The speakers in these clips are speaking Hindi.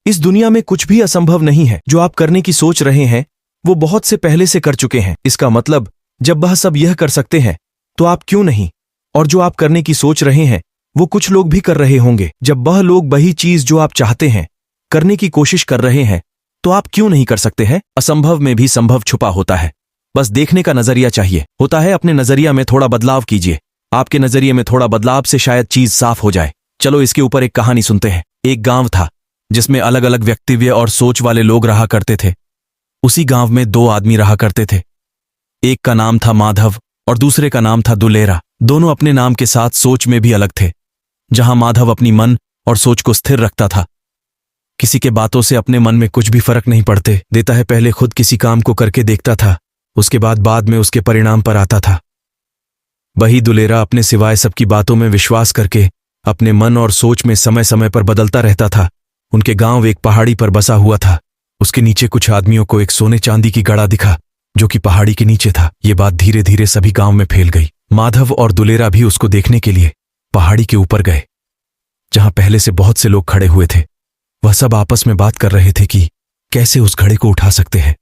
इस दुनिया में कुछ भी असंभव नहीं है। जो आप करने की सोच रहे हैं वो बहुत से पहले से कर चुके हैं। इसका मतलब जब वह सब यह कर सकते हैं तो आप क्यों नहीं? और जो आप करने की सोच रहे हैं वो कुछ लोग भी कर रहे होंगे। जब वह लोग वही चीज जो आप चाहते हैं करने की कोशिश कर रहे हैं तो आप क्यों नहीं कर सकते हैं? असंभव में भी संभव छुपा होता है, बस देखने का नजरिया चाहिए होता है। अपने नजरिया में थोड़ा बदलाव कीजिए, आपके नजरिए में थोड़ा बदलाव से शायद चीज साफ हो जाए। चलो इसके ऊपर एक कहानी सुनते हैं। एक गांव था जिसमें अलग अलग व्यक्तित्व और सोच वाले लोग रहा करते थे। उसी गांव में दो आदमी रहा करते थे। एक का नाम था माधव और दूसरे का नाम था दुलेरा। दोनों अपने नाम के साथ सोच में भी अलग थे। जहां माधव अपनी मन और सोच को स्थिर रखता था, किसी के बातों से अपने मन में कुछ भी फर्क नहीं पड़ते देता है। पहले खुद किसी काम को करके देखता था, उसके बाद में उसके परिणाम पर आता था। वही दुलेरा अपने सिवाय सबकी बातों में विश्वास करके अपने मन और सोच में समय समय पर बदलता रहता था। उनके गांव एक पहाड़ी पर बसा हुआ था। उसके नीचे कुछ आदमियों को एक सोने चांदी की घड़ा दिखा जो कि पहाड़ी के नीचे था। ये बात धीरे धीरे सभी गांव में फैल गई। माधव और दुलेरा भी उसको देखने के लिए पहाड़ी के ऊपर गए जहां पहले से बहुत से लोग खड़े हुए थे। वह सब आपस में बात कर रहे थे कि कैसे उस घड़े को उठा सकते हैं।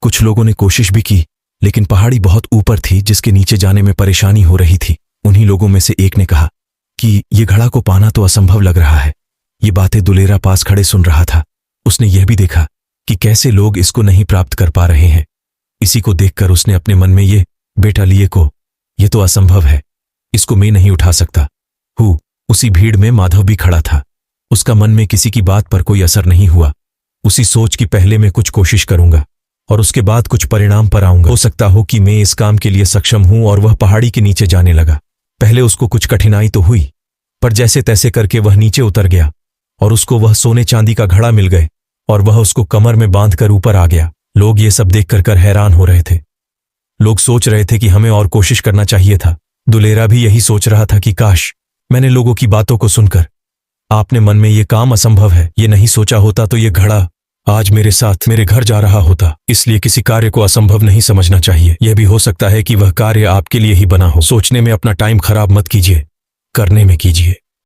कुछ लोगों ने कोशिश भी की लेकिन पहाड़ी बहुत ऊपर थी जिसके नीचे जाने में परेशानी हो रही थी। उन्हीं लोगों में से एक ने कहा कि ये घड़ा को पाना तो असंभव लग रहा है। ये बातें दुलेरा पास खड़े सुन रहा था। उसने यह भी देखा कि कैसे लोग इसको नहीं प्राप्त कर पा रहे हैं। इसी को देखकर उसने अपने मन में बेटा लिए को ये तो असंभव है, इसको मैं नहीं उठा सकता हूँ। उसी भीड़ में माधव भी खड़ा था। उसका मन में किसी की बात पर कोई असर नहीं हुआ। उसी सोच की पहले मैं कुछ कोशिश करूंगा और उसके बाद कुछ परिणाम पर आऊंगा। हो सकता हो कि मैं इस काम के लिए सक्षम हूं। और वह पहाड़ी के नीचे जाने लगा। पहले उसको कुछ कठिनाई तो हुई पर जैसे तैसे करके वह नीचे उतर गया और उसको वह सोने चांदी का घड़ा मिल गए और वह उसको कमर में बांधकर ऊपर आ गया। लोग ये सब देखकर हैरान हो रहे थे। लोग सोच रहे थे कि हमें और कोशिश करना चाहिए था। दुलेरा भी यही सोच रहा था कि काश मैंने लोगों की बातों को सुनकर आपने मन में ये काम असंभव है ये नहीं सोचा होता तो ये घड़ा आज मेरे साथ मेरे घर जा रहा होता। इसलिए किसी कार्य को असंभव नहीं समझना चाहिए। यह भी हो सकता है कि वह कार्य आपके लिए ही बना हो। सोचने में अपना टाइम खराब मत कीजिए, करने में कीजिए।